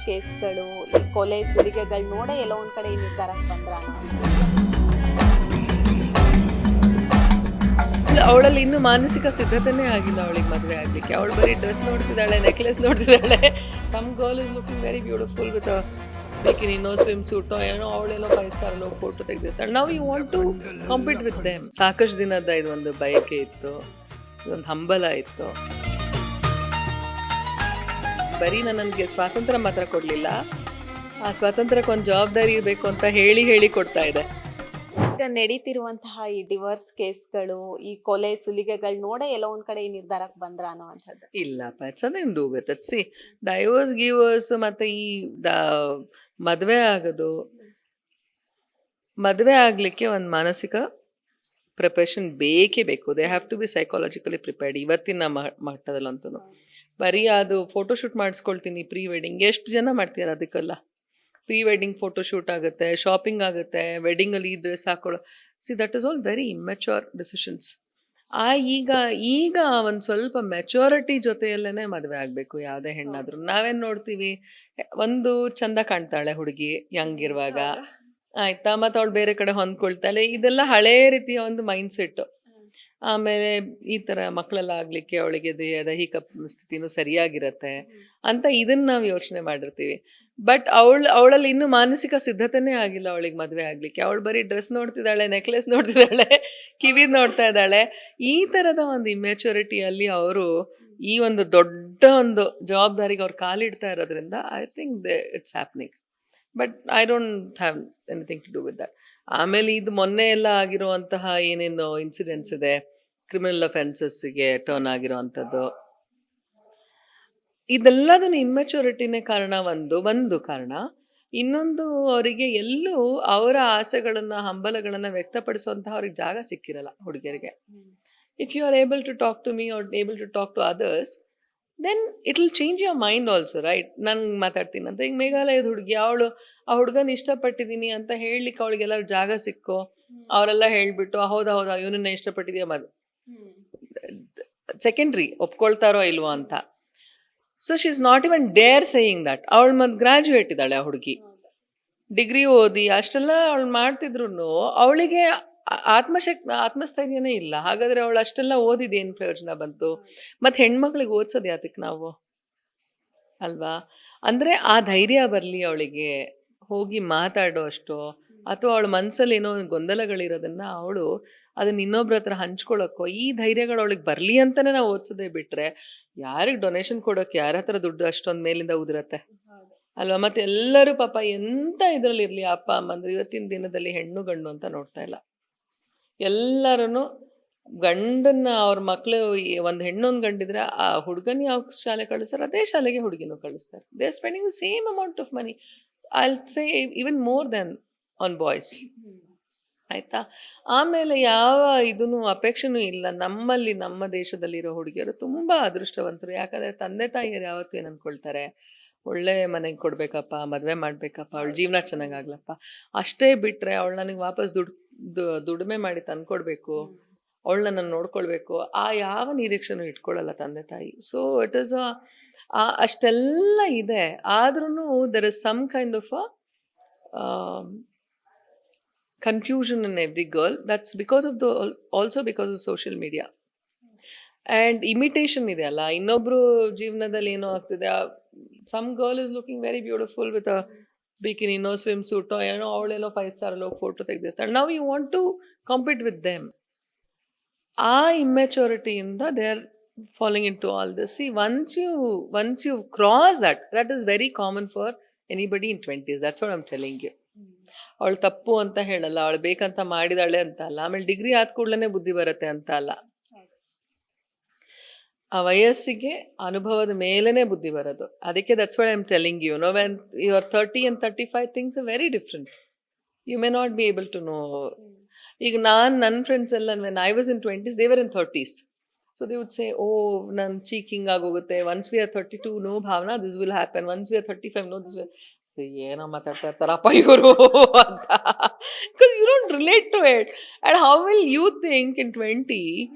ಕೇಸ್ಗಳು, ಈ ಕೊಲೆ ಸುಲಿಗೆಗಳು ನೋಡೇ ಎಲ್ಲೋ ಒಂದ್ ಕಡೆ ಈ ನಿರ್ಧಾರಕ್ಕೆ ಬಂದ್ರ? ಅವಳಲ್ಲಿ ಇನ್ನೂ ಮಾನಸಿಕ ಸಿದ್ಧತೆನೇ ಆಗಿಲ್ಲ ಅವಳಿಗೆ ಮದುವೆ ಆಗಲಿಕ್ಕೆ. ಅವಳು ಬರೀ ಡ್ರೆಸ್ ನೋಡ್ತಿದ್ದಾಳೆ, ನೆಕ್ಲೆಸ್ ನೋಡ್ತಿದ್ದಾಳೆ. Some girl is looking very beautiful with ಬಿಕಿನಿನೋ ಸ್ವಿಮ್ ಸೂಟೋ ಏನೋ, ಅವಳೆಲ್ಲೋ 5 ಸ್ಟಾರ್ ಫೋಟೋ ತೆಗೆದಿರ್ತಾಳೆ. ನಾವು you want to compete with them. ಸಾಕಷ್ಟು ದಿನದ ಇದೊಂದು ಬಯಕೆ ಇತ್ತು, ಇದೊಂದು ಹಂಬಲ ಇತ್ತು. ಬರೀ ನನಗೆ ಸ್ವಾತಂತ್ರ್ಯ ಮಾತ್ರ ಕೊಡಲಿಲ್ಲ, ಆ ಸ್ವಾತಂತ್ರ್ಯಕ್ಕೆ ಒಂದು ಜವಾಬ್ದಾರಿ ಇರಬೇಕು ಅಂತ ಹೇಳಿ ಕೊಡ್ತಾ ಇದೆ. ಈಗ ನಡೀತಿರುವಂತಹ ಈ ಡಿವೋರ್ಸ್ ಕೇಸ್ಗಳು, ಈ ಕೊಲೆ ಸುಲಿಗೆಗಳು ನೋಡೇ ಎಲ್ಲೋ ಒಂದ್ ಕಡೆ ಈ ನಿರ್ಧಾರಕ್ಕೆ ಬಂದ್ರ ಅನ್ನುವಂಥದ್ದು? ಇಲ್ಲಪ್ಪ, it's nothing do with it. C, divorce givers ಮತ್ತು ಈ ಮದುವೆ ಆಗೋದು, ಮದುವೆ ಆಗಲಿಕ್ಕೆ ಒಂದು ಮಾನಸಿಕ ಪ್ರಿಪರೇಷನ್ ಬೇಕೇ ಬೇಕು. They have to be psychologically prepared. ಇವತ್ತಿನ ಮಟ್ಟದಲ್ಲಂತೂ ಬರೀ ಅದು ಫೋಟೋಶೂಟ್ ಮಾಡಿಸ್ಕೊಳ್ತೀನಿ ಪ್ರೀ ವೆಡ್ಡಿಂಗ್, ಎಷ್ಟು ಜನ ಮಾಡ್ತೀರ ಅದಕ್ಕೆಲ್ಲ? ಪ್ರೀ ವೆಡ್ಡಿಂಗ್ ಫೋಟೋಶೂಟ್ ಆಗುತ್ತೆ, ಶಾಪಿಂಗ್ ಆಗುತ್ತೆ, ವೆಡ್ಡಿಂಗಲ್ಲಿ ಈ ಡ್ರೆಸ್ ಹಾಕೊಳ್ಳೋ. See, that is all very immature decisions. ಈಗ ಒಂದು ಸ್ವಲ್ಪ ಮೆಚುರಿಟಿ ಜೊತೆಯಲ್ಲೇ ಮದುವೆ ಆಗಬೇಕು ಯಾವುದೇ ಹೆಣ್ಣಾದರೂ. ನಾವೇನು ನೋಡ್ತೀವಿ, ಒಂದು ಚಂದ ಕಾಣ್ತಾಳೆ ಹುಡುಗಿ ಯಂಗ್ ಇರುವಾಗ, ಆಯಿತಾ, ಮತ್ತು ಅವಳು ಬೇರೆ ಕಡೆ ಹೊಂದ್ಕೊಳ್ತಾಳೆ. ಇದೆಲ್ಲ ಹಳೇ ರೀತಿಯ ಒಂದು ಮೈಂಡ್ಸೆಟ್ಟು. ಆಮೇಲೆ ಈ ಥರ ಮಕ್ಕಳೆಲ್ಲ ಆಗಲಿಕ್ಕೆ ಅವಳಿಗೆ ದೈಹಿಕ ಸ್ಥಿತಿನೂ ಸರಿಯಾಗಿರತ್ತೆ ಅಂತ ಇದನ್ನು ನಾವು ಯೋಚನೆ ಮಾಡಿರ್ತೀವಿ. ಬಟ್ ಅವಳಲ್ಲಿ ಇನ್ನೂ ಮಾನಸಿಕ ಸಿದ್ಧತೆನೇ ಆಗಿಲ್ಲ ಅವಳಿಗೆ ಮದುವೆ ಆಗಲಿಕ್ಕೆ. ಅವಳು ಬರೀ ಡ್ರೆಸ್ ನೋಡ್ತಿದ್ದಾಳೆ, ನೆಕ್ಲೆಸ್ ನೋಡ್ತಿದ್ದಾಳೆ, ಕಿವಿ ನೋಡ್ತಾ ಇದ್ದಾಳೆ. ಈ ಥರದ ಒಂದು ಇಮ್ಮೆಚುರಿಟಿಯಲ್ಲಿ ಅವರು ಈ ಒಂದು ದೊಡ್ಡ ಒಂದು ಜವಾಬ್ದಾರಿಗೆ ಅವ್ರು ಕಾಲಿಡ್ತಾ ಇರೋದ್ರಿಂದ I think it's happening. But I don't have anything to do with that. ಆಮೇಲೆ ಇದು ಮೊನ್ನೆ ಎಲ್ಲ ಆಗಿರುವಂತಹ ಏನೇನು ಇನ್ಸಿಡೆಂಟ್ಸ್ ಇದೆ, ಕ್ರಿಮಿನಲ್ ಅಫೆನ್ಸಸ್ಗೆ ಟರ್ನ್ ಆಗಿರೋವಂಥದ್ದು, ಇದೆಲ್ಲದನ್ನು ಇಮ್ಮೆಚುರಿಟಿನೇ ಕಾರಣ. ಒಂದು ಕಾರಣ. ಇನ್ನೊಂದು, ಅವರಿಗೆ ಎಲ್ಲೂ ಅವರ ಆಸೆಗಳನ್ನು, ಹಂಬಲಗಳನ್ನು ವ್ಯಕ್ತಪಡಿಸುವಂತಹ ಅವ್ರಿಗೆ ಜಾಗ ಸಿಕ್ಕಿರಲ್ಲ ಹುಡುಗಿಯರಿಗೆ. If you are able to talk to me are able to talk to others, then it will change your mind also, right? ನಾನು ಮಾತಾಡ್ತೀನಿ ಅಂತ, ಈಗ ಮೇಘಾಲಯದ ಹುಡುಗಿ, ಆ ಹುಡುಗನ ಇಷ್ಟಪಟ್ಟಿದ್ದೀನಿ ಅಂತ ಹೇಳಲಿಕ್ಕೆ ಅವಳಿಗೆಲ್ಲರೂ ಜಾಗ ಸಿಕ್ಕೋ, ಅವರೆಲ್ಲ ಹೇಳಿಬಿಟ್ಟು ಹೌದಾ ಇವನನ್ನ ಇಷ್ಟಪಟ್ಟಿದೆಯಾ ಸೆಕೆಂಡ್ರಿ, ಒಪ್ಕೊಳ್ತಾರೋ ಇಲ್ವೋ ಅಂತ. So she is not even Deere saying that. ಅವಳು ಮತ್ತು ಗ್ರ್ಯಾಜುಯೇಟ್ ಇದ್ದಾಳೆ ಆ ಹುಡುಗಿ, ಡಿಗ್ರಿ ಓದಿ ಅಷ್ಟೆಲ್ಲ ಅವಳು ಮಾಡ್ತಿದ್ರು ಅವಳಿಗೆ ಆತ್ಮಸ್ಥೈರ್ಯನೇ ಇಲ್ಲ. ಹಾಗಾದರೆ ಅವಳು ಅಷ್ಟೆಲ್ಲ ಓದಿದೇನು ಪ್ರಯೋಜನ ಬಂತು? ಮತ್ತು ಹೆಣ್ಮಕ್ಳಿಗೆ ಓದಿಸೋದು ಯಾತಕ್ಕೆ ನಾವು, ಅಲ್ವಾ? ಅಂದರೆ ಆ ಧೈರ್ಯ ಬರಲಿ ಅವಳಿಗೆ, ಹೋಗಿ ಮಾತಾಡೋ ಅಷ್ಟು, ಅಥವಾ ಅವಳ ಮನಸ್ಸಲ್ಲಿ ಏನೋ ಗೊಂದಲಗಳಿರೋದನ್ನು ಅವಳು ಅದನ್ನು ಇನ್ನೊಬ್ರ ಹತ್ರ ಹಂಚ್ಕೊಳ್ಳೋಕ್ಕೋ, ಈ ಧೈರ್ಯಗಳು ಅವಳಿಗೆ ಬರಲಿ ಅಂತಲೇ ನಾವು ಓದಿಸೋದೇ ಬಿಟ್ಟರೆ, ಯಾರಿಗೆ ಡೊನೇಷನ್ ಕೊಡೋಕ್ಕೆ ಯಾರ ಹತ್ರ ದುಡ್ಡು ಅಷ್ಟೊಂದು ಮೇಲಿಂದ ಉದುರತ್ತೆ, ಅಲ್ವಾ? ಮತ್ತು ಎಲ್ಲರೂ ಪಾಪ ಎಂಥ ಇದರಲ್ಲಿರಲಿ, ಅಪ್ಪ ಅಮ್ಮಂದ್ರೆ ಇವತ್ತಿನ ದಿನದಲ್ಲಿ ಹೆಣ್ಣು ಗಂಡು ಅಂತ ನೋಡ್ತಾ ಇಲ್ಲ. ಎಲ್ಲರೂ ಗಂಡನ್ನ, ಅವ್ರ ಮಕ್ಕಳು, ಒಂದು ಹೆಣ್ಣೊಂದು ಗಂಡಿದ್ರೆ ಆ ಹುಡುಗನ ಯಾವ ಶಾಲೆ ಕಳಿಸ್ತಾರೆ ಅದೇ ಶಾಲೆಗೆ ಹುಡುಗಿನೂ ಕಳಿಸ್ತಾರೆ. They are spending the same amount of money, I will say even more than on boys, ಆಯಿತಾ? ಆಮೇಲೆ ಯಾವ ಇದೂ ಅಪೇಕ್ಷೆನೂ ಇಲ್ಲ. ನಮ್ಮ ದೇಶದಲ್ಲಿರೋ ಹುಡುಗಿಯರು ತುಂಬ ಅದೃಷ್ಟವಂತರು. ಯಾಕಂದರೆ ತಂದೆ ತಾಯಿಯರು ಯಾವತ್ತೂ ಏನು ಅಂದ್ಕೊಳ್ತಾರೆ, ಒಳ್ಳೆ ಮನೆಗೆ ಕೊಡಬೇಕಪ್ಪ, ಮದುವೆ ಮಾಡಬೇಕಪ್ಪ, ಅವಳ ಜೀವನ ಚೆನ್ನಾಗಾಗ್ಲಪ್ಪ, ಅಷ್ಟೇ ಬಿಟ್ಟರೆ ಅವಳು ನನಗೆ ವಾಪಸ್ ದುಡಿಮೆ ಮಾಡಿ ತಂದ್ಕೊಡ್ಬೇಕು, ಅವಳನ್ನ ನಾನು ನೋಡ್ಕೊಳ್ಬೇಕು, ಆ ಯಾವ ನಿರೀಕ್ಷೆನೂ ಇಟ್ಕೊಳ್ಳಲ್ಲ ತಂದೆ ತಾಯಿ. ಸೊ ಇಟ್ ಈಸ್ ಅಷ್ಟೆಲ್ಲ ಇದೆ, ಆದ್ರೂ there is some kind of confusion in every girl. That's because of also because of social media and imitation ಇದೆಯಲ್ಲ. ಇನ್ನೊಬ್ರು ಜೀವನದಲ್ಲಿ ಏನೋ ಆಗ್ತಿದೆ, some girl is looking very beautiful with ಬಿಕಿನಿನೋ ಸ್ವಿಮ್ ಸೂಟೋ ಏನೋ, ಅವಳೆಲ್ಲೋ 5 ಸ್ಟಾರ್ ಫೋಟೋ ತೆಗೆದಿರ್ತಾಳೆ. ನಾವು you want to compete with them. ಆ ಇಮ್ಮೆಚುರಿಟಿಯಿಂದ they are following into all this. See, once you cross that is very common for anybody in 20s. that's what I'm telling you. ಅವಳು ತಪ್ಪು ಅಂತ ಹೇಳಲ್ಲ, ಅವಳು ಬೇಕಂತ ಮಾಡಿದಾಳೆ ಅಂತ ಅಲ್ಲ, ಆಮೇಲೆ ಡಿಗ್ರಿ ಆದ ಕೂಡಲೇ ಬುದ್ಧಿ ಬರುತ್ತೆ ಅಂತ ಅಲ್ಲ. ಆ ವಯಸ್ಸಿಗೆ ಅನುಭವದ ಮೇಲೇ ಬುದ್ಧಿ ಬರೋದು. ಅದಕ್ಕೆ that's what I am telling you. No, when you are 30 and 35 things are very different. You may not be able to know. ಈಗ ನನ್ನ ಫ್ರೆಂಡ್ಸ್ ಎಲ್ಲ when I was in 20s, they were in 30s. So they would say, oh ನನ್ನ ಚೀಕಿಂಗ್ ಆಗೋಗುತ್ತೆ, once we are 32, no Bhavana, this will happen, once we are 35, no this will. ಏನೋ ಮಾತಾಡ್ತಾ ಇರ್ತಾರಪ್ಪ ಇವರು ಅಂತ, because you don't relate to it. And how will you think in 20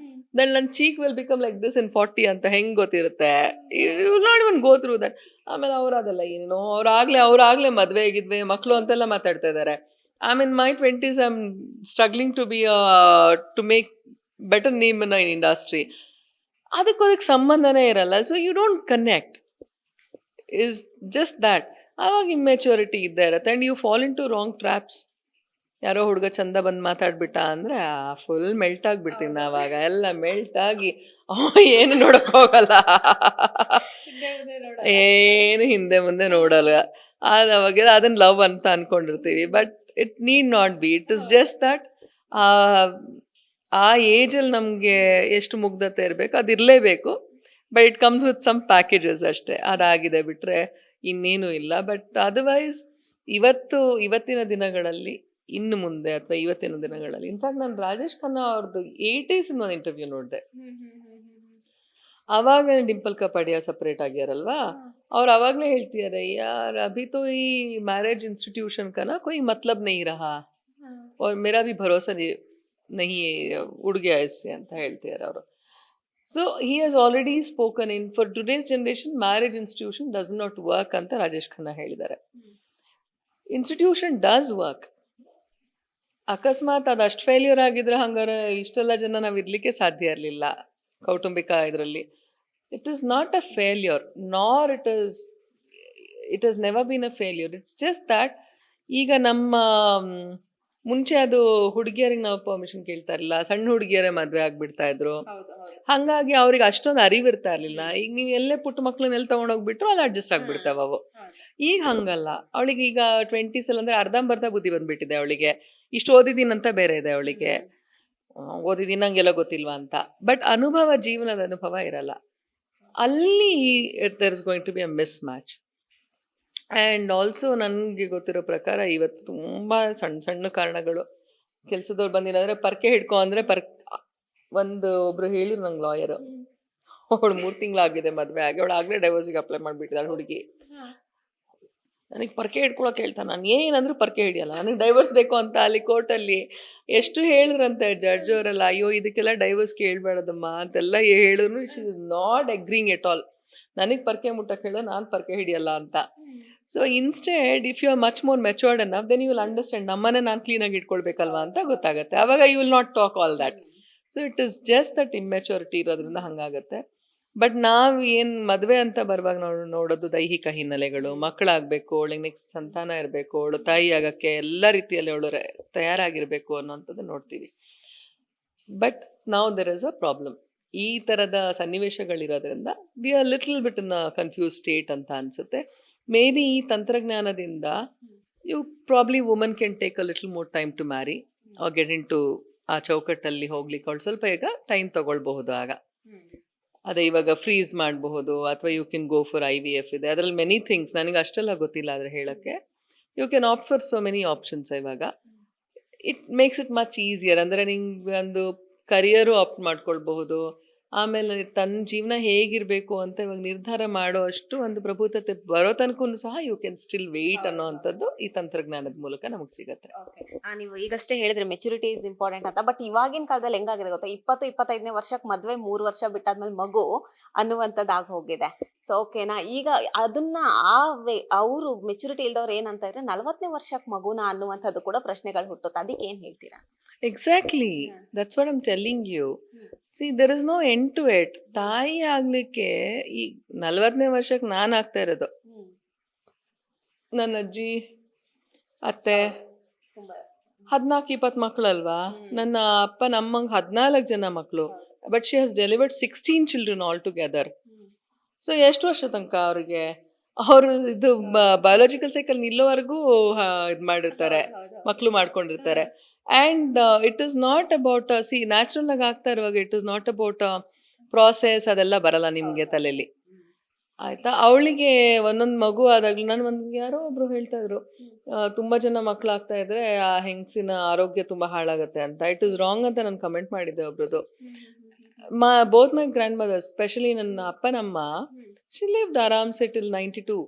then ನನ್ನ cheek will become like this in 40 ಅಂತ ಹೆಂಗೆ ಗೊತ್ತಿರುತ್ತೆ, you not even go through that. ಆಮೇಲೆ ಅವರಾಗಲ್ಲ, ಏನೇನೋ ಅವ್ರಾಗಲೇ ಮದುವೆ ಆಗಿದ್ವಿ, ಮಕ್ಕಳು ಅಂತೆಲ್ಲ ಮಾತಾಡ್ತಾ ಇದ್ದಾರೆ. I mean my 20s I am struggling to be to make better name in industry. ಅದಕ್ಕೆ ಸಂಬಂಧನೇ ಇರಲ್ಲ. So you don't connect, is just that. ಆವಾಗ ಇಮ್ಮೆಚುರಿಟಿ ಇದ್ದೇ ಇರುತ್ತೆ and you fall into wrong traps. ಯಾರೋ ಹುಡುಗ ಚಂದ ಬಂದು ಮಾತಾಡ್ಬಿಟ್ಟ ಅಂದರೆ ಫುಲ್ ಮೆಲ್ಟ್ ಆಗಿಬಿಡ್ತೀವಿ ನಾವಾಗ. ಎಲ್ಲ ಮೆಲ್ಟ್ ಆಗಿ ಏನು ನೋಡಕ್ ಹೋಗಲ್ಲ, ಏನು ಹಿಂದೆ ಮುಂದೆ ನೋಡಲ್ಲ. ಅವಾಗ ಅದನ್ನ ಲವ್ ಅಂತ ಅನ್ಕೊಂಡಿರ್ತೀವಿ. But it need not be. It is just that ಆ ಏಜಲ್ಲಿ ನಮಗೆ ಎಷ್ಟು ಮುಗ್ಧತೆ ಇರಬೇಕು ಅದು ಇರಲೇಬೇಕು. But it comes with some packages ಅಷ್ಟೇ. ಅದಾಗಿದೆ ಬಿಟ್ಟರೆ ಇನ್ನೇನು ಇಲ್ಲ. ಬಟ್ ಅದರ್ವೈಸ್ ಇವತ್ತಿನ ದಿನಗಳಲ್ಲಿ, ಇನ್ನು ಮುಂದೆ ಅಥವಾ ಇವತ್ತಿನ ದಿನಗಳಲ್ಲಿ, ಇನ್ಫ್ಯಾಕ್ಟ್ ನಾನು ರಾಜೇಶ್ ಖನ್ನಾ ಅವ್ರದ್ದು 80s ಒಂದು ಇಂಟರ್ವ್ಯೂ ನೋಡಿದೆ. ಆವಾಗ ಡಿಂಪಲ್ ಕಪಾಡಿಯಾ ಸಪ್ರೇಟ್ ಆಗ್ಯಾರಲ್ವಾ, ಅವ್ರು ಆವಾಗಲೇ ಹೇಳ್ತಿದ್ದಾರೆ, ಯಾರ್ ಅಭಿ ತೋ ಈ ಮ್ಯಾರೇಜ್ ಇನ್ಸ್ಟಿಟ್ಯೂಷನ್ का ना कोई मतलब नहीं रहा और मेरा भी भरोसा नहीं उड़ गया इससे ಅಂತ ಹೇಳ್ತಿದ್ದಾರೆ ಅವರು. So he has already spoken in for today's generation marriage institution does not work ಅಂತ ರಾಜೇಶ್ ಖನ್ನಾ ಹೇಳಿದ್ದಾರೆ. Institution does work. ಅಕಸ್ಮಾತ್ ಅದು ಅಷ್ಟು ಫೇಲ್ಯೂರ್ ಆಗಿದ್ರೆ ಹಂಗಾರೆ ಇಷ್ಟೆಲ್ಲ ಜನ ನಾವು ಇರಲಿಕ್ಕೆ ಸಾಧ್ಯ ಇರಲಿಲ್ಲ ಕೌಟುಂಬಿಕ ಇದರಲ್ಲಿ. It is not a failure, nor it is never been a failure. It's just that ಈಗ ನಮ್ಮ ಮುಂಚೆ ಅದು ಹುಡುಗಿಯರಿಗೆ ನಾವು ಪರ್ಮಿಷನ್ ಕೇಳ್ತಾ ಇರಲಿಲ್ಲ, ಸಣ್ಣ ಹುಡುಗಿಯರೇ ಮದುವೆ ಆಗಿಬಿಡ್ತಾ ಇದ್ರು. ಹಾಗಾಗಿ ಅವ್ರಿಗೆ ಅಷ್ಟೊಂದು ಅರಿವಿರ್ತಾ ಇರಲಿಲ್ಲ. ಈಗ ನೀವು ಎಲ್ಲೇ ಪುಟ್ಟ ಮಕ್ಳನ್ನೆಲ್ಲ ತೊಗೊಂಡೋಗ್ಬಿಟ್ರು ಅಲ್ಲಿ ಅಡ್ಜಸ್ಟ್ ಆಗಿಬಿಡ್ತಾವೆ ಅವು. ಈಗ ಹಂಗಲ್ಲ. ಅವಳಿಗೆ ಈಗ 20s ಅಂದರೆ ಅರ್ಧಂಬರ್ಧ ಬುದ್ಧಿ ಬಂದ್ಬಿಟ್ಟಿದೆ ಅವಳಿಗೆ. ಇಷ್ಟು ಓದಿದ್ದೀನಂತ ಬೇರೆ ಇದೆ ಅವಳಿಗೆ, ಓದಿದ್ದೀನಿ ನಂಗೆಲ್ಲ ಗೊತ್ತಿಲ್ವಾ ಅಂತ. ಬಟ್ ಜೀವನದ ಅನುಭವ ಇರಲ್ಲ. ಅಲ್ಲಿ there is going to be a mismatch. And also ನನಗೆ ಗೊತ್ತಿರೋ ಪ್ರಕಾರ ಇವತ್ತು ತುಂಬ ಸಣ್ಣ ಸಣ್ಣ ಕಾರಣಗಳು. ಕೆಲಸದವ್ರು ಬಂದಿಲ್ಲ ಪರ್ಕೆ ಹಿಡ್ಕೊ ಅಂದರೆ ಒಬ್ರು ಹೇಳಿದ್ರು ನಂಗೆ ಲಾಯರು, ಅವಳು 3 ತಿಂಗಳಾಗಿದೆ ಮದುವೆ ಆಗಿ, ಅವಳು ಆಗಲೇ ಡೈವರ್ಸಿಗೆ ಅಪ್ಲೈ ಮಾಡಿಬಿಟ್ಟಿದ್ದಾಳೆ ಹುಡುಗಿ. ನನಗೆ ಪರ್ಕೆ ಹಿಡ್ಕೊಳಕ್ಕೆ ಹೇಳ್ತಾನೆ, ನಾನು ಏನಂದ್ರೂ ಪರ್ಕೆ ಹಿಡಿಯಲ್ಲ, ನನಗೆ ಡೈವರ್ಸ್ ಬೇಕು ಅಂತ ಅಲ್ಲಿ ಕೋರ್ಟಲ್ಲಿ ಎಷ್ಟು ಹೇಳಿದ್ರಂತೆ ಜಡ್ಜ್ ಅವರೆಲ್ಲ. ಅಯ್ಯೋ ಇದಕ್ಕೆಲ್ಲ ಡೈವರ್ಸ್ ಕೇಳಬೇಡದಮ್ಮ ಅಂತೆಲ್ಲ ಹೇಳಿದ್ರು. She is not agreeing at all. ನನಗೆ ಪರ್ಕೆ ಮುಟ್ಟಕ್ಕೆ ಹೇಳೋ, ನಾನು ಪರ್ಕೆ ಹಿಡಿಯಲ್ಲ ಅಂತ. So instead if you are much more matured enough then you will understand, ನಮ್ಮನ್ನೇ ನಾನು ಕ್ಲೀನಾಗಿ ಇಟ್ಕೊಳ್ಬೇಕಲ್ವಾ ಅಂತ ಗೊತ್ತಾಗುತ್ತೆ. ಆವಾಗ you will not talk all that. So it is just that immaturity ಇರೋದ್ರಿಂದ ಹಾಗಾಗುತ್ತೆ. ಬಟ್ ನಾವು ಏನು ಮದುವೆ ಅಂತ ಬರುವಾಗ ನಾವು ನೋಡೋದು ದೈಹಿಕ ಹಿನ್ನೆಲೆಗಳು, ಮಕ್ಕಳಾಗಬೇಕು, ಅವಳಿಗೆ ನೆಕ್ಸ್ಟ್ ಸಂತಾನ ಇರಬೇಕು, ಅವಳು ತಾಯಿ ಆಗೋಕ್ಕೆ ಎಲ್ಲ ರೀತಿಯಲ್ಲಿ ಅವಳು ತಯಾರಾಗಿರಬೇಕು ಅನ್ನೋಂಥದ್ದು ನೋಡ್ತೀವಿ. ಬಟ್ ನಾವು ದೆರ್ ಇಸ್ ಅ ಪ್ರಾಬ್ಲಮ್. ಈ ಥರದ ಸನ್ನಿವೇಶಗಳಿರೋದ್ರಿಂದ we are little bit in a confuse state ಅಂತ ಅನಿಸುತ್ತೆ. ಮೇ ಬಿ ಈ ತಂತ್ರಜ್ಞಾನದಿಂದ you probably woman can take a little more time to marry or get into ಆ ಚೌಕಟ್ಟಲ್ಲಿ ಹೋಗ್ಲಿಕ್ಕೆ ಅವಳು ಸ್ವಲ್ಪ ಈಗ ಟೈಮ್ ತಗೊಳ್ಬಹುದು. ಆಗ ಅದೇ ಇವಾಗ ಫ್ರೀಸ್ ಮಾಡಬಹುದು, ಅಥವಾ you can go for IVF ಇದೆ, ಅದರಲ್ಲಿ ಮೆನಿ ಥಿಂಗ್ಸ್. ನನಗೆ ಅಷ್ಟೆಲ್ಲ ಗೊತ್ತಿಲ್ಲ ಆದರೆ ಹೇಳೋಕ್ಕೆ. You can opt for so many options. ಇವಾಗ it makes it much easier. ಅಂದರೆ ನಿಂಗೆ ಒಂದು ಕರಿಯರು ಆಪ್ಟ್ ಮಾಡ್ಕೊಳ್ಬಹುದು. ಆಮೇಲೆ ತನ್ನ ಜೀವನ ಹೇಗಿರಬೇಕು ಅಂತ ಇವಾಗ ನಿರ್ಧಾರ ಮಾಡೋ ಅಷ್ಟು ಒಂದು ಪ್ರಭುತ್ವತೆ ಬರೋ ತನಕೂ ಸಹ ಯು ಕ್ಯಾನ್ ಸ್ಟಿಲ್ ವೆಯ್ಟ್ ಅನ್ನೋ ಅಂಥದ್ದು ಈ ತಂತ್ರಜ್ಞಾನದ ಮೂಲಕ ನಮಗೆ ಸಿಗುತ್ತೆ. ನೀವು ಈಗಷ್ಟೇ ಹೇಳಿದ್ರೆ ಮೆಚುರಿಟಿ ಇಸ್ ಇಂಪಾರ್ಟೆಂಟ್ ಅಂತ. ಬಟ್ ಇವಾಗಿನ ಕಾಲದಲ್ಲಿ ಹೆಂಗಾಗಿದೆ ಗೊತ್ತಾ, 20-25ನೇ ವರ್ಷಕ್ಕೆ ಮದುವೆ, 3 ವರ್ಷ ಬಿಟ್ಟಾದ್ಮೇಲೆ ಮಗು ಅನ್ನುವಂಥದ್ದು ಆಗಿ ಹೋಗಿದೆ. ಸೊ ಓಕೆನಾ, ಈಗ ಅದನ್ನ ಅವರು ಮೆಚುರಿಟಿ ಇಲ್ದವ್ರು ಏನಂತ ಇದ್ರೆ 40ನೇ ವರ್ಷಕ್ಕೆ ಮಗುನ ಅನ್ನುವಂಥದ್ದು ಕೂಡ ಪ್ರಶ್ನೆಗಳು ಹುಟ್ಟುತ್ತೆ. ಅದಕ್ಕೆ ಏನು ಹೇಳ್ತೀರಾ? Exactly, that's what I'm telling you. See there is no end to it. ತಾಯಿ ಆಗ್ಲಿಕ್ಕೆ ಈ 40ನೇ ವರ್ಷಕ್ಕೆ ನಾನು ಆಗ್ತಾ ಇರೋದು. ನನ್ನ ಅಜ್ಜಿ ಅತ್ತೆ 14-20 ಮಕ್ಕಳಲ್ವಾ. ನನ್ನ ಅಪ್ಪ ನಮ್ಮಂಗೆ 14 ಜನ ಮಕ್ಕಳು. But she has delivered 16 children all together. So ಎಷ್ಟು ವರ್ಷ ತನಕ ಅವ್ರಿಗೆ ಅವರು ಇದು ಬಯಾಲಜಿಕಲ್ ಸೈಕಲ್ ನಿಲ್ಲೋವರೆಗೂ ಇದು ಮಾಡಿರ್ತಾರೆ, ಮಕ್ಕಳು ಮಾಡ್ಕೊಂಡಿರ್ತಾರೆ. And it is not about natural ಆಗಿ ಆಗ್ತಾ ಇರುವಾಗ it is not about process, ಅದೆಲ್ಲ ಬರಲ್ಲ ನಿಮಗೆ ತಲೆಯಲ್ಲಿ, ಆಯಿತಾ. ಅವಳಿಗೆ ಒಂದೊಂದು ಮಗು ಆದಾಗಲೂ ಯಾರೋ ಒಬ್ರು ಹೇಳ್ತಾ ಇದ್ರು, ತುಂಬ ಜನ ಮಕ್ಕಳಾಗ್ತಾ ಇದ್ರೆ ಆ ಹೆಂಗಸಿನ ಆರೋಗ್ಯ ತುಂಬ ಹಾಳಾಗುತ್ತೆ ಅಂತ. ಇಟ್ ಈಸ್ ರಾಂಗ್ ಅಂತ ನಾನು ಕಮೆಂಟ್ ಮಾಡಿದ್ದೆ ಒಬ್ರದ್ದು. ಬೋತ್ ಮೈ ಗ್ರ್ಯಾಂಡ್ ಮದರ್ಸ್, ಸ್ಪೆಷಲಿ ನನ್ನ ಅಪ್ಪನಮ್ಮ, ಶಿ ಲಿವ್ಡ್ ಆರಾಮ್ಸೆ ಟಿಲ್ 92.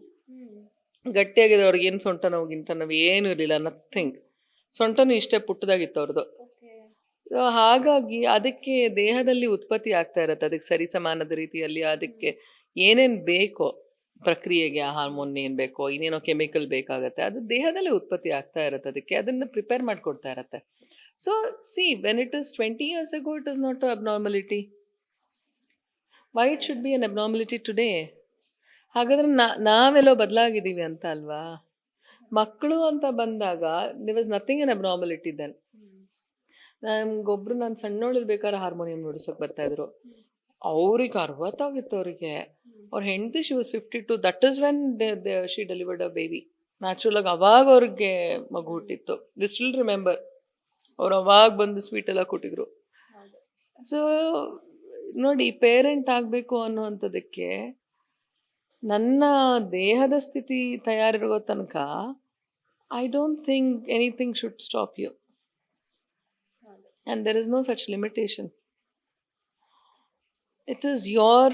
ಗಟ್ಟಿಯಾಗಿದೆ. ಅವ್ರಿಗೆ ಏನು ಸೊಂಟ ನೋವು ಗಿಂಟ ನೋವು ಏನೂ ಇರಲಿಲ್ಲ, ನಥಿಂಗ್. ಸೊಂಟನೂ ಇಷ್ಟೇ ಪುಟ್ಟದಾಗಿತ್ತು ಅವ್ರದ್ದು. So, ಹಾಗಾಗಿ ಅದಕ್ಕೆ ದೇಹದಲ್ಲಿ ಉತ್ಪತ್ತಿ ಆಗ್ತಾ ಇರುತ್ತೆ, ಅದಕ್ಕೆ ಸರಿಸಮಾನದ ರೀತಿಯಲ್ಲಿ ಅದಕ್ಕೆ ಏನೇನು ಬೇಕೋ ಪ್ರಕ್ರಿಯೆಗೆ, ಆ ಹಾರ್ಮೋನ್ ಏನು ಬೇಕೋ, ಇನ್ನೇನೋ ಕೆಮಿಕಲ್ ಬೇಕಾಗತ್ತೆ, ಅದು ದೇಹದಲ್ಲೇ ಉತ್ಪತ್ತಿ ಆಗ್ತಾ ಇರುತ್ತೆ, ಅದಕ್ಕೆ ಅದನ್ನು ಪ್ರಿಪೇರ್ ಮಾಡಿಕೊಡ್ತಾ ಇರುತ್ತೆ. So C, when it is 20 years ago, it is not a abnormality. Why it should be an abnormality today? ಹಾಗಾದ್ರೆ ನಾವೆಲ್ಲೋ ಬದಲಾಗಿದ್ದೀವಿ ಅಂತ ಅಲ್ವಾ? ಮಕ್ಕಳು ಅಂತ ಬಂದಾಗ there was nothing an abnormality then. ನಮ್ಗೊಬ್ರು ನಾನು ಸಣ್ಣೋಳಿರ್ಬೇಕಾದ್ರೆ ಹಾರ್ಮೋನಿಯಂ ನುಡಿಸೋಕೆ ಬರ್ತಾ ಇದ್ರು. ಅವ್ರಿಗೆ 60 ಆಗಿತ್ತು ಅವ್ರಿಗೆ. ಅವ್ರ ಹೆಂಡತಿ she was 52. That is when she delivered a baby. Natural ಆಗಿ ಅವಾಗ ಅವ್ರಿಗೆ ಮಗು ಹುಟ್ಟಿತ್ತು. We still remember. ಅವ್ರು ಅವಾಗ ಬಂದು ಸ್ವೀಟ್ ಎಲ್ಲ ಕೊಟ್ಟಿದ್ರು. ಸೊ ನೋಡಿ, ಪೇರೆಂಟ್ ಆಗಬೇಕು ಅನ್ನುವಂಥದ್ದಕ್ಕೆ ನನ್ನ ದೇಹದ ಸ್ಥಿತಿ ತಯಾರಿರೋ ತನಕ I don't think anything should stop you. And there is no such limitation. It is your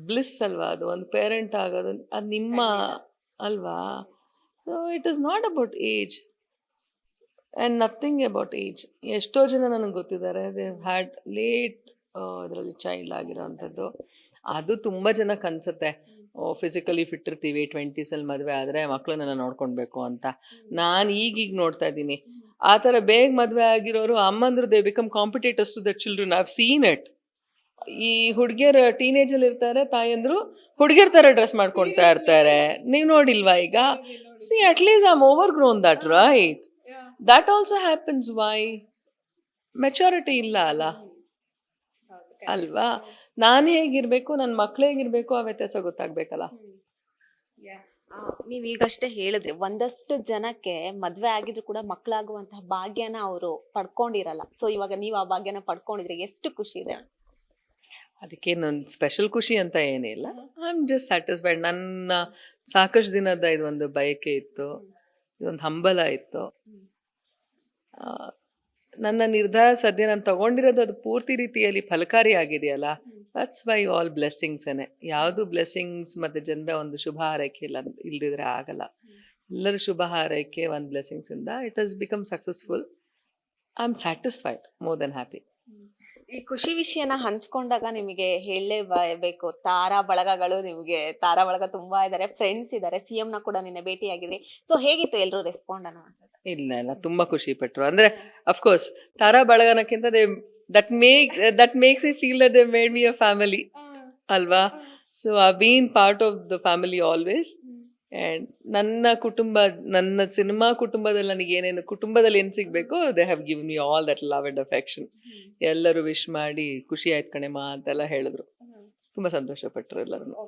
bliss ಅಲ್ವಾ ಅದು, ಒಂದು ಪೇರೆಂಟ್ ಆಗೋದು ಅದು ನಿಮ್ಮ ಅಲ್ವಾ. So it is not about age and nothing about age. ಎಷ್ಟೋ ಜನ ನನಗೆ ಗೊತ್ತಿದ್ದಾರೆ, ದೇ ಹ್ಯಾಡ್ ಲೇಟ್ ಇದರಲ್ಲಿ ಚೈಲ್ಡ್ ಆಗಿರೋವಂಥದ್ದು. ಅದು ತುಂಬ ಜನಕ್ಕೆ ಅನಿಸುತ್ತೆ, ಫಿಸಿಕಲಿ ಫಿಟ್ ಇರ್ತೀವಿ, 20s ಮದುವೆ ಆದರೆ ಮಕ್ಕಳನ್ನೆಲ್ಲ ನೋಡ್ಕೊಳ್ಬೇಕು ಅಂತ. ನಾನು ಈಗೀಗ ನೋಡ್ತಾ ಇದ್ದೀನಿ, ಆ ಥರ ಬೇಗ ಮದುವೆ ಆಗಿರೋರು ಅಮ್ಮಂದ್ರು they become competitors to the children. I have seen it. ಈ ಹುಡುಗಿಯರು ಟೀನೇಜಲ್ಲಿ ಇರ್ತಾರೆ, ತಾಯಂದ್ರು ಹುಡುಗಿಯರ ಥರ ಡ್ರೆಸ್ ಮಾಡ್ಕೊಳ್ತಾ ಇರ್ತಾರೆ. ನೀವು ನೋಡಿಲ್ವಾ ಈಗ? See, at least I am over grown that, right? That also happens. Why? Maturity ಇಲ್ಲ ಅಲ್ಲ, ಅಲ್ವಾ? ನಾನು ಹೇಗಿರ್ಬೇಕು, ನನ್ನ ಮಕ್ಳು ಹೇಗಿರ್ಬೇಕು, ಆ ವ್ಯತ್ಯಾಸ ಗೊತ್ತಾಗ್ಬೇಕಲ್ಲ. ನೀವ್ ಈಗಷ್ಟೇ ಹೇಳಿದ್ರಿ, ಒಂದಷ್ಟು ಜನಕ್ಕೆ ಮದ್ವೆ ಆಗಿದ್ರು ಕೂಡ ಮಕ್ಕಳಾಗುವಂತಹ ಭಾಗ್ಯನ ಅವರು ಪಡ್ಕೊಂಡಿರಲ್ಲ. ಸೊ ಇವಾಗ ನೀವು ಆ ಭಾಗ್ಯನ ಪಡ್ಕೊಂಡಿದ್ರೆ ಎಷ್ಟು ಖುಷಿ ಇದೆ? ಅದಕ್ಕೇನೊಂದು ಸ್ಪೆಷಲ್ ಖುಷಿ ಅಂತ ಏನಿಲ್ಲ. I am just satisfied. ನನ್ನ ಸಾಕಷ್ಟು ದಿನದ ಇದೊಂದು ಬಯಕೆ ಇತ್ತು, ಇದೊಂದು ಹಂಬಲ ಇತ್ತು. ನನ್ನ ನಿರ್ಧಾರ ಸದ್ಯ ನಾನು ತಗೊಂಡಿರೋದು ಅದು ಪೂರ್ತಿ ರೀತಿಯಲ್ಲಿ ಫಲಕಾರಿ ಆಗಿದೆಯಲ್ಲ, ದಟ್ಸ್ ವೈ ಆಲ್ ಬ್ಲೆಸ್ಸಿಂಗ್ಸೇನೆ. ಯಾವುದು ಬ್ಲೆಸ್ಸಿಂಗ್ಸ್ ಮತ್ತು ಜನರ ಒಂದು ಶುಭ ಹಾರೈಕೆ ಇಲ್ದಿದ್ರೆ ಆಗಲ್ಲ. ಎಲ್ಲರ ಶುಭ ಹಾರೈಕೆ, ಒಂದು ಬ್ಲೆಸ್ಸಿಂಗ್ಸಿಂದ it has become successful. I am satisfied, more than happy. ಈ ಖುಷಿ ವಿಷಯನ ಹಂಚ್ಕೊಂಡಾಗ ನಿಮಗೆ ಹೇಳಲೇಬೇಕು, ತಾರಾ ಬಳಗಗಳು, ನಿಮಗೆ ತಾರಾ ಬಳಗ ತುಂಬಾ ಇದ್ದಾರೆ, ಫ್ರೆಂಡ್ಸ್ ಇದ್ದಾರೆ, CM ನ ಕೂಡ ನಿನ್ನೆ ಭೇಟಿಯಾಗಿದ್ರಿ. ಸೊ ಹೇಗಿತ್ತು ಎಲ್ಲರೂ ರೆಸ್ಪಾಂಡ್ ಅನ್ನುವಂಥದ್ದು? ಇಲ್ಲ, ತುಂಬಾ ಖುಷಿ ಪಟ್ರು. ಅಂದ್ರೆ ಅಫ್ಕೋರ್ಸ್ ತಾರಾ ಬಳಗನಕ್ಕಿಂತ that makes me feel that they made me a family, ಅಲ್ವಾ? So I've been part of the family always. And ನನ್ನ ಕುಟುಂಬ, ನನ್ನ ಸಿನಿಮಾ ಕುಟುಂಬದಲ್ಲಿ ನನಗೆ ಏನೇನು ಕುಟುಂಬದಲ್ಲಿ ಏನು ಸಿಗಬೇಕು, they have given me all that love and affection. ಎಲ್ಲರೂ ವಿಶ್ ಮಾಡಿ ಖುಷಿ ಆಯ್ತು ಕಣೆಮ್ಮ ಅಂತೆಲ್ಲ ಹೇಳಿದ್ರು. ತುಂಬ ಸಂತೋಷಪಟ್ಟರು ಎಲ್ಲರೂ.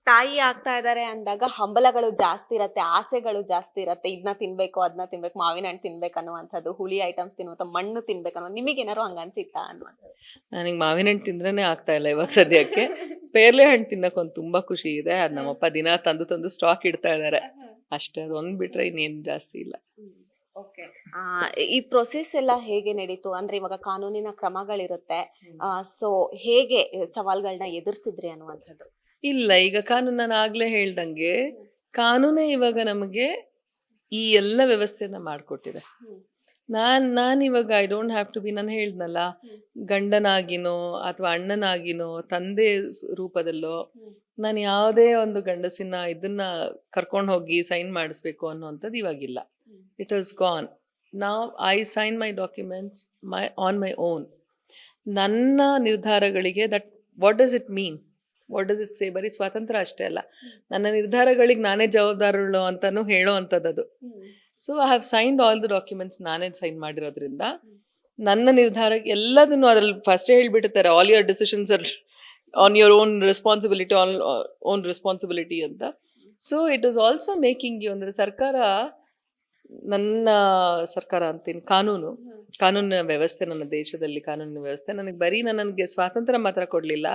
ತಾಯಿ ಆಗ್ತಾ ಇದ್ದಾರೆ ಅಂದಾಗ ಹಂಬಲಗಳು ಜಾಸ್ತಿ ಇರತ್ತೆ, ಆಸೆಗಳು ಜಾಸ್ತಿ ಇರತ್ತೆ. ಇದನ್ನ ತಿನ್ಬೇಕು, ಅದನ್ನ ತಿನ್ಬೇಕು, ಮಾವಿನ ಹಣ್ಣು ತಿನ್ಬೇಕು ಅನ್ನುವಂಥದ್ದು, ಹುಳಿ ಐಟಮ್ಸ್ ತಿನ್ನುವಂಥ, ಮಣ್ಣು ತಿನ್ಬೇಕು ಅನ್ನೋ, ನಿಮಗೇನಾರು ಹಂಗ ಅನ್ಸಿತ್ತಾ ಅನ್ನುವಂಥದ್ದು? ನನಗೆ ಮಾವಿನ ಹಣ್ಣು ತಿಂದ್ರೇ ಆಗ್ತಾ ಇಲ್ಲ ಇವಾಗ ಸದ್ಯಕ್ಕೆ. ಪೇರ್ಲೆ ಹಣ್ಣು ತಿನ್ನಕ್ಕೊಂದು ತುಂಬ ಖುಷಿ ಇದೆ. ಅದು ನಮ್ಮಪ್ಪ ದಿನ ತಂದು ಸ್ಟಾಕ್ ಇಡ್ತಾ ಇದ್ದಾರೆ ಅಷ್ಟೇ. ಅದು ಒಂದು ಬಿಟ್ರೆ ಇನ್ನೇನು ಜಾಸ್ತಿ ಇಲ್ಲ. ಈ ಪ್ರೊಸೆಸ್ ಎಲ್ಲ ಹೇಗೆ ನಡೀತು? ಅಂದ್ರೆ ಇವಾಗ ಕಾನೂನಿನ ಕ್ರಮಗಳಿರುತ್ತೆ, ಸೊ ಹೇಗೆ ಸವಾಲ್ಗಳನ್ನ ಎದುರಿಸಿದ್ರಿ ಅನ್ನುವಂಥದ್ದು? ಇಲ್ಲ, ಈಗ ಕಾನೂನು, ನಾನು ಆಗ್ಲೇ ಹೇಳ್ದಂಗೆ ಕಾನೂನೇ ಇವಾಗ ನಮಗೆ ಈ ಎಲ್ಲ ವ್ಯವಸ್ಥೆಯನ್ನ ಮಾಡಿಕೊಟ್ಟಿದೆ. ನಾನಿವಾಗ I don't have to be, ನಾನು ಹೇಳ್ದನಲ್ಲ, ಗಂಡನಾಗಿನೋ ಅಥವಾ ಅಣ್ಣನಾಗಿನೋ ತಂದೆ ರೂಪದಲ್ಲೋ ನಾನು ಯಾವುದೇ ಒಂದು ಗಂಡಸಿನ ಇದನ್ನ ಕರ್ಕೊಂಡು ಹೋಗಿ ಸೈನ್ ಮಾಡಿಸ್ಬೇಕು ಅನ್ನೋವಂಥದ್ದು ಇವಾಗಿಲ್ಲ. It is gone. Now I sign my documents on my own. ನನ್ನ ನಿರ್ಧಾರಗಳಿಗೆ what does it mean, what does it say? ಬರೀ ಸ್ವಾತಂತ್ರ್ಯ ಅಷ್ಟೇ ಅಲ್ಲ, ನನ್ನ ನಿರ್ಧಾರಗಳಿಗೆ ನಾನೇ ಜವಾಬ್ದಾರಳು ಅಂತಾನು ಹೇಳೋ ಅಂಥದ್ದು. So I have signed all the documents, ನಾನೇ ಸೈನ್ ಮಾಡಿರೋದ್ರಿಂದ ನನ್ನ ನಿರ್ಧಾರ ಎಲ್ಲದನ್ನು ಅದರಲ್ಲಿ ಫಸ್ಟೇ ಹೇಳ್ಬಿಟ್ಟಿರ್ತಾರೆ, all your decisions are on your own responsibility ಅಂತ. So it is also making you, ಅಂದರೆ ನನ್ನ ಸರ್ಕಾರ ಅಂತೀನಿ, ಕಾನೂನಿನ ವ್ಯವಸ್ಥೆ, ನನ್ನ ದೇಶದಲ್ಲಿ ಕಾನೂನಿನ ವ್ಯವಸ್ಥೆ ನನಗೆ ನನಗೆ ಸ್ವಾತಂತ್ರ್ಯ ಮಾತ್ರ ಕೊಡಲಿಲ್ಲ,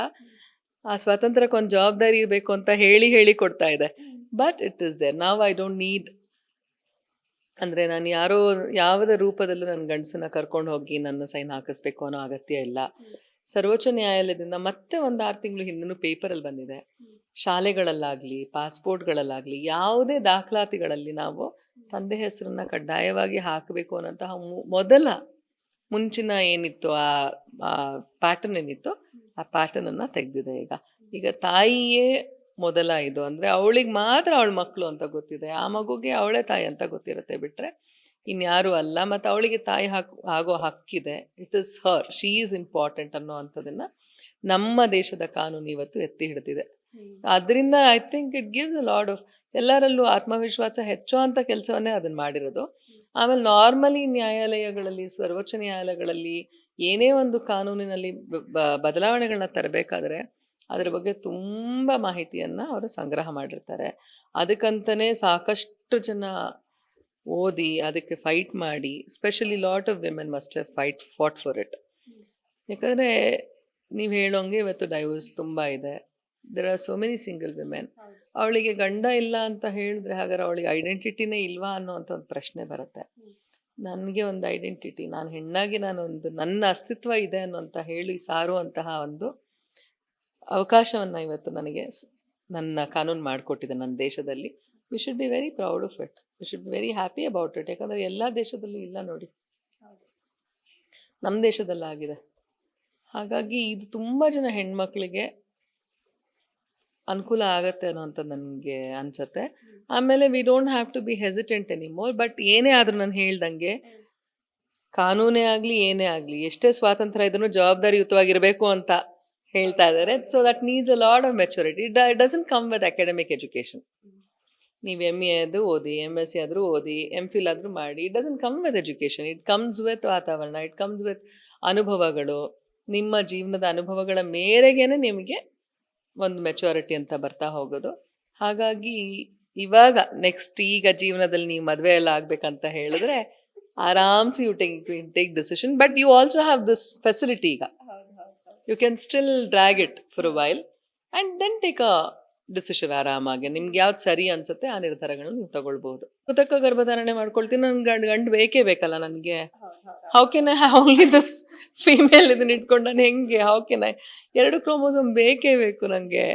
ಆ ಸ್ವಾತಂತ್ರ್ಯಕ್ಕೆ ಒಂದು ಜವಾಬ್ದಾರಿ ಇರಬೇಕು ಅಂತ ಹೇಳಿ ಕೊಡ್ತಾ ಇದೆ. ಬಟ್ ಇಟ್ ಈಸ್ ದೇರ್ ನಾವ್. ಐ ಡೋಂಟ್ ನೀಡ್, ಅಂದರೆ ನಾನು ಯಾವುದೇ ರೂಪದಲ್ಲೂ ನನ್ನ ಗಂಡಸನ್ನ ಕರ್ಕೊಂಡು ಹೋಗಿ ನನ್ನ ಸೈನ್ ಹಾಕಿಸ್ಬೇಕು ಅನ್ನೋ ಅಗತ್ಯ ಇಲ್ಲ. ಸರ್ವೋಚ್ಚ ನ್ಯಾಯಾಲಯದಿಂದ ಮತ್ತೆ ಒಂದು 6 ತಿಂಗಳು ಹಿಂದೂ ಪೇಪರಲ್ಲಿ ಬಂದಿದೆ, ಶಾಲೆಗಳಲ್ಲಾಗಲಿ ಪಾಸ್ಪೋರ್ಟ್ಗಳಲ್ಲಾಗಲಿ ಯಾವುದೇ ದಾಖಲಾತಿಗಳಲ್ಲಿ ನಾವು ತಂದೆ ಹೆಸರನ್ನ ಕಡ್ಡಾಯವಾಗಿ ಹಾಕಬೇಕು ಅನ್ನೋಂತಹ ಮುಂಚಿನ ಏನಿತ್ತು ಆ ಪ್ಯಾಟರ್ನ್ ಏನಿತ್ತು ಆ ಪ್ಯಾಟರ್ನನ್ನು ತೆಗೆದಿದೆ. ಈಗ ತಾಯಿಯೇ ಮೊದಲ ಇದು ಅಂದರೆ ಅವಳಿಗೆ ಮಾತ್ರ ಅವಳ ಮಕ್ಕಳು ಅಂತ ಗೊತ್ತಿದೆ, ಆ ಮಗುಗೆ ಅವಳೇ ತಾಯಿ ಅಂತ ಗೊತ್ತಿರುತ್ತೆ, ಬಿಟ್ಟರೆ ಇನ್ಯಾರೂ ಅಲ್ಲ. ಮತ್ತು ಅವಳಿಗೆ ತಾಯಿ ಆಗೋ ಹಕ್ಕಿದೆ. It is her, she is important ಅನ್ನೋ ಅಂಥದ್ದನ್ನು ನಮ್ಮ ದೇಶದ ಕಾನೂನು ಇವತ್ತು ಎತ್ತಿ ಹಿಡಿದಿದೆ. ಅದರಿಂದ I think it gives a lot of, ಎಲ್ಲರಲ್ಲೂ ಆತ್ಮವಿಶ್ವಾಸ ಹೆಚ್ಚೋ ಅಂಥ ಕೆಲಸವನ್ನೇ ಅದನ್ನು ಮಾಡಿರೋದು. ಆಮೇಲೆ ನಾರ್ಮಲಿ ನ್ಯಾಯಾಲಯಗಳಲ್ಲಿ, ಸರ್ವೋಚ್ಚ ನ್ಯಾಯಾಲಯಗಳಲ್ಲಿ ಏನೇ ಒಂದು ಕಾನೂನಿನಲ್ಲಿ ಬದಲಾವಣೆಗಳನ್ನ ತರಬೇಕಾದ್ರೆ ಅದ್ರ ಬಗ್ಗೆ ತುಂಬ ಮಾಹಿತಿಯನ್ನು ಅವರು ಸಂಗ್ರಹ ಮಾಡಿರ್ತಾರೆ. ಅದಕ್ಕಂತಲೇ ಸಾಕಷ್ಟು ಜನ ಓದಿ ಅದಕ್ಕೆ ಫೈಟ್ ಮಾಡಿ, specially lot of women must have fought for it. ಯಾಕಂದರೆ ನೀವು ಹೇಳೋಂಗೆ ಇವತ್ತು ಡೈವೋರ್ಸ್ ತುಂಬ ಇದೆ. There are so many single women. ಅವಳಿಗೆ ಗಂಡ ಇಲ್ಲ ಅಂತ ಹೇಳಿದ್ರೆ ಹಾಗಾದ್ರೆ ಅವಳಿಗೆ ಐಡೆಂಟಿಟಿನೇ ಇಲ್ವಾ ಅನ್ನೋವಂಥ ಒಂದು ಪ್ರಶ್ನೆ ಬರುತ್ತೆ. ನನಗೆ ಒಂದು ಐಡೆಂಟಿಟಿ, ನಾನು ಹೆಣ್ಣಾಗಿ ನನ್ನ ಅಸ್ತಿತ್ವ ಇದೆ ಅನ್ನೋಂಥ ಹೇಳಿ ಸಾರುವಂತಹ ಒಂದು ಅವಕಾಶವನ್ನು ಇವತ್ತು ನನಗೆ ನನ್ನ ಕಾನೂನು ಮಾಡಿಕೊಟ್ಟಿದೆ ನನ್ನ ದೇಶದಲ್ಲಿ. We should be very proud of it, we should be very happy about it. ಯಾಕಂದರೆ ಎಲ್ಲ ದೇಶದಲ್ಲೂ ಇಲ್ಲ ನೋಡಿ, ನಮ್ಮ ದೇಶದಲ್ಲಾಗಿದೆ. ಹಾಗಾಗಿ ಇದು ತುಂಬ ಜನ ಹೆಣ್ಮಕ್ಳಿಗೆ ಅನುಕೂಲ ಆಗತ್ತೆ ಅನ್ನೋಂಥದ್ದು ನನಗೆ ಅನಿಸುತ್ತೆ. ಆಮೇಲೆ we don't have to be hesitant anymore. But ಏನೇ ಆದರೂ ನಾನು ಹೇಳ್ದಂಗೆ ಕಾನೂನೇ ಆಗಲಿ ಏನೇ ಆಗಲಿ, ಎಷ್ಟೇ ಸ್ವಾತಂತ್ರ್ಯ ಇದ್ರೂ ಜವಾಬ್ದಾರಿಯುತವಾಗಿರಬೇಕು ಅಂತ ಹೇಳ್ತಾ ಇದ್ದಾರೆ. So that needs a lot of maturity. It doesn't come with academic education. ನೀವು MA ಅದು ಓದಿ, MSc ಆದರೂ ಓದಿ, MPhil ಆದರೂ ಮಾಡಿ, it doesn't come with education. It comes with ವಾತಾವರಣ, ಇಟ್ ಕಮ್ಸ್ ವಿತ್ ಅನುಭವಗಳು. ನಿಮ್ಮ ಜೀವನದ ಅನುಭವಗಳ ಮೇರೆಗೇ ನಿಮಗೆ ಒಂದು ಮೆಚುರಿಟಿ ಅಂತ ಬರ್ತಾ ಹೋಗೋದು. ಹಾಗಾಗಿ ಇವಾಗ ನೆಕ್ಸ್ಟ್ ಈಗ ಜೀವನದಲ್ಲಿ ನೀವು ಮದುವೆ ಎಲ್ಲ ಆಗಬೇಕಂತ ಹೇಳಿದ್ರೆ ಆರಾಮ್ಸೆ you take decision. But you also have this facility. ಈಗ you can still drag it for a while and then take a decision ಆರಾಮಾಗಿ. ನಿಮ್ಗೆ ಯಾವ್ದು ಸರಿ ಅನ್ಸುತ್ತೆ ಆ ನಿರ್ಧಾರಗಳನ್ನ ನೀವು ತಗೊಳ್ಬಹುದು. ಕೃತಕ ಗರ್ಭಧಾರಣೆ ಮಾಡ್ಕೊಳ್ತೀನಿ, ನನ್ಗೆ ಗಂಡು ಬೇಕೇ ಬೇಕಲ್ಲ ನನಗೆ. How can I have only the female ಇದನ್ನ ಇಟ್ಕೊಂಡು ನಾನು ಹೆಂಗೆ? How can I? 2 ಕ್ರೋಮೋಸೋಮ್ ಬೇಕೇ ಬೇಕು ನನಗೆ.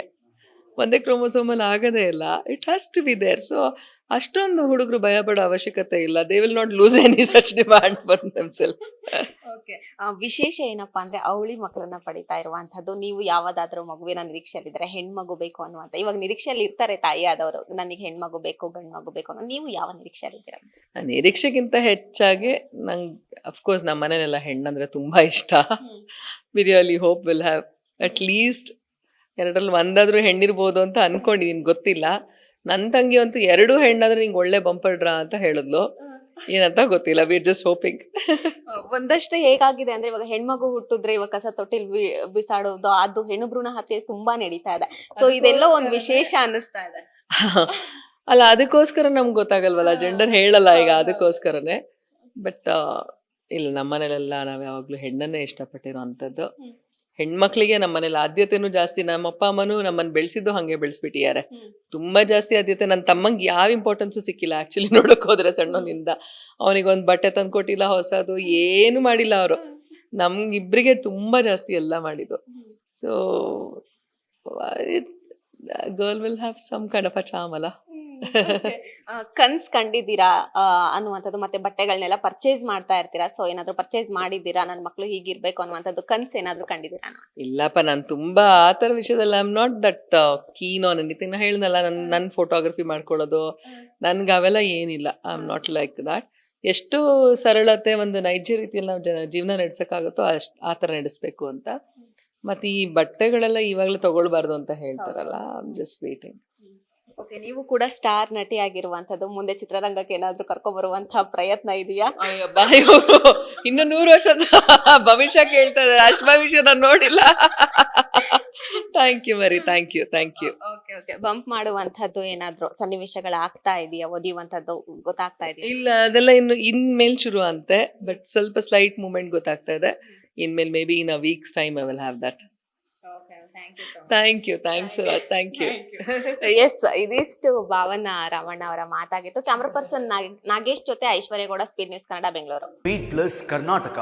ಒಂದೇ ಕ್ರೋಮೋಸೋಮಲ್ಲಿ ಆಗೋದೇ ಇಲ್ಲ. It has to be there. So ಅಷ್ಟೊಂದು ಹುಡುಗರು ಭಯ ಪಡೋ ಅವಶ್ಯಕತೆ ಇಲ್ಲ. They will not lose any such demand for themselves. ವಿಶೇಷ ಏನಪ್ಪಾ ಅಂದ್ರೆ ಅವಳಿ ಮಕ್ಕಳನ್ನ ಪಡಿತಾ ಇರುವಂತದ್ದು. ನೀವು ಯಾವ್ದಾದ್ರೂ ಮಗುವಿನ ನಿರೀಕ್ಷೆಯಲ್ಲಿದ್ದಾರೆ, ಹೆಣ್ಮಗು ಬೇಕು ಅನ್ನುವಂತ, ಇವಾಗ ನಿರೀಕ್ಷೆಯಲ್ಲಿ ಇರ್ತಾರೆ ತಾಯಿ ಆದವರು, ನನಗೆ ಹೆಣ್ಮಗು ಬೇಕು ಗಂಡು ಮಗು ಬೇಕು ಅನ್ನೋ. ನೀವು ಯಾವ ನಿರೀಕ್ಷೆಯಲ್ಲಿದ್ದೀರಾ? ನಿರೀಕ್ಷೆಗಿಂತ ಹೆಚ್ಚಾಗಿ ನಂಗೆ ಅಫ್ಕೋರ್ಸ್ ನಮ್ಮ ಮನೇಲೆಲ್ಲ ಹೆಣ್ಣಂದ್ರೆ ತುಂಬಾ ಇಷ್ಟ. We really hope will have at least 2ರಲ್ಲಿ ಒಂದಾದ್ರೂ ಹೆಣ್ಣಿರ್ಬೋದು ಅಂತ ಅನ್ಕೊಂಡಿದೀನಿ, ಗೊತ್ತಿಲ್ಲ. ನನ್ನ ತಂಗಿ ಅಂತೂ 2 ಹೆಣ್ಣಾದ್ರೆ ನಿಂಗೆ ಒಳ್ಳೆ ಬಂಪರ್ ಡ್ರಾ ಅಂತ ಹೇಳಿದ್ಲು. ಏನಂತ ಗೊತ್ತಿಲ್ಲ. We just hoping. ಒಂದಷ್ಟು ಹೇಗಾಗಿದೆ ಅಂದ್ರೆ ಇವಾಗ ಹೆಣ್ಮಗು ಹುಟ್ಟಿದ್ರೆ ಇವಾಗ ಕಸ ತೊಟ್ಟಿಲ್ ಬಿಸಾಡೋದು, ಅದು ಹೆಣ್ಣು ಭ್ರೂಣ ಹತ್ಯೆ ತುಂಬಾ ನಡೀತಾ ಇದೆ. ಸೊ ಇದೆಲ್ಲ ಒಂದು ವಿಶೇಷ ಅನ್ನಿಸ್ತಾ ಇದೆ. ಅಲ್ಲ, ಅದಕ್ಕೋಸ್ಕರ ನಮ್ಗೆ ಗೊತ್ತಾಗಲ್ವಲ್ಲ, ಜೆಂಡರ್ ಹೇಳಲ್ಲ ಈಗ, ಅದಕ್ಕೋಸ್ಕರನೇ. ಬಟ್ ಇಲ್ಲ, ನಮ್ಮನೇಲೆಲ್ಲ ನಾವು ಯಾವಾಗಲೂ ಹೆಣ್ಣನ್ನೇ ಇಷ್ಟಪಟ್ಟಿರೋ ಅಂಥದ್ದು. ಹೆಣ್ಮಕ್ಳಿಗೆ ನಮ್ಮನೇಲಿ ಆದ್ಯತೆನೂ ಜಾಸ್ತಿ. ನಮ್ಮ ಅಪ್ಪ ಅಮ್ಮನೂ ನಮ್ಮನ್ನು ಬೆಳೆಸಿದ್ದು ಹಾಗೆ ಬೆಳೆಸ್ಬಿಟ್ಟಿದ್ದಾರೆ. ತುಂಬ ಜಾಸ್ತಿ ಆದ್ಯತೆ. ನನ್ನ ತಮ್ಮಂಗೆ ಯಾವ ಇಂಪಾರ್ಟೆನ್ಸು ಸಿಕ್ಕಿಲ್ಲ ಆ್ಯಕ್ಚುಲಿ, ನೋಡೋಕೆ ಹೋದ್ರೆ ಸಣ್ಣನಿಂದ. ಅವನಿಗೊಂದು ಬಟ್ಟೆ ತಂದು ಕೊಟ್ಟಿಲ್ಲ, ಹೊಸದು ಏನು ಮಾಡಿಲ್ಲ ಅವರು. ನಮ್ಗಿಬ್ಬರಿಗೆ ತುಂಬ ಜಾಸ್ತಿ ಎಲ್ಲ ಮಾಡಿದ್ದು. So girl will have some kind of a charm ಅಲ್ಲ. ಕನ್ಸ್ ಕಂಡಿದ್ದೀರಾ ಅನ್ನುವಂಥದ್ದು, ಮತ್ತೆ ಬಟ್ಟೆಗಳನ್ನೆಲ್ಲ ಪರ್ಚೇಸ್ ಮಾಡ್ತಾ ಇರ್ತೀರಾ. ಸೊ ಏನಾದ್ರು ಪರ್ಚೇಸ್ ಮಾಡಿದ್ದೀರಾ, ನನ್ನ ಮಕ್ಳು ಹೀಗಿರ್ಬೇಕು ಅನ್ನುವಂಥದ್ದು ಕನ್ಸ್ ಏನಾದ್ರು ಕಂಡಿದ್ದೀರಾ? ಇಲ್ಲಪ್ಪ, ನಾನು ತುಂಬಾ ಆ ಥರ ವಿಷಯದಲ್ಲಿ I am not that keen on anything. ನಾ ಹೇಳಿದ್ನಲ್ಲ, ನನ್ನ ಫೋಟೋಗ್ರಫಿ ಮಾಡ್ಕೊಳ್ಳೋದು ನನ್ಗೆ ಅವೆಲ್ಲ ಏನಿಲ್ಲ. I am not like that. ಎಷ್ಟು ಸರಳತೆ, ಒಂದು ನೈಜ ರೀತಿಯಲ್ಲಿ ನಾವು ಜೀವನ ನಡೆಸೋಕ್ಕಾಗುತ್ತೋ ಆ ಥರ ನಡೆಸಬೇಕು ಅಂತ. ಮತ್ತು ಈ ಬಟ್ಟೆಗಳೆಲ್ಲ ಇವಾಗಲೇ ತಗೊಳ್ಬಾರ್ದು ಅಂತ ಹೇಳ್ತಾರಲ್ಲ, I am just waiting. Okay, ನೀವು ಕೂಡ ಸ್ಟಾರ್ ನಟಿ ಆಗಿರುವಂತದ್ದು, ಮುಂದೆ ಚಿತ್ರರಂಗಕ್ಕೆ ಏನಾದ್ರೂ ಕರ್ಕೊ ಬರುವಂತಹ ಪ್ರಯತ್ನ ಇದೆಯಾ? ಇನ್ನು 100 ವರ್ಷದ ಭವಿಷ್ಯ ಕೇಳ್ತಾ ಇದ್ದಾರೆ. ಅಷ್ಟು ಭವಿಷ್ಯ ನಾನು ನೋಡಿಲ್ಲ. ಥ್ಯಾಂಕ್ ಯು ಮರಿ, thank you. Okay okay. Bump ಮಾಡುವಂತದ್ದು ಏನಾದ್ರು ಸನ್ನಿವೇಶಗಳು ಆಗ್ತಾ ಇದೆಯಾ? ಒದಿಯುವಂತದ್ದು ಗೊತ್ತಾಗ್ತಾ ಇದೆಯಾ? ಇಲ್ಲ, ಅದೆಲ್ಲ ಇನ್ಮೇಲೆ ಶುರು ಅಂತೆ. ಬಟ್ ಸ್ವಲ್ಪ ಸ್ಲೈಟ್ ಮೂಮೆಂಟ್ ಗೊತ್ತಾಗ್ತಾ ಇದೆ. ಇನ್ಮೇಲೆ maybe in a weeks time I will have that. Thank you. Yes, ಇದಿಷ್ಟು ಭಾವನಾ ರಾಮಣ್ಣ ಅವರ ಮಾತಾಗಿತ್ತು. ಕ್ಯಾಮ್ರಾ ಪರ್ಸನ್ ನಾಗೇಶ್ ಜೊತೆ Aishwarya Gowda, speed news Kannada, Bengaluru. Beat plus Karnataka.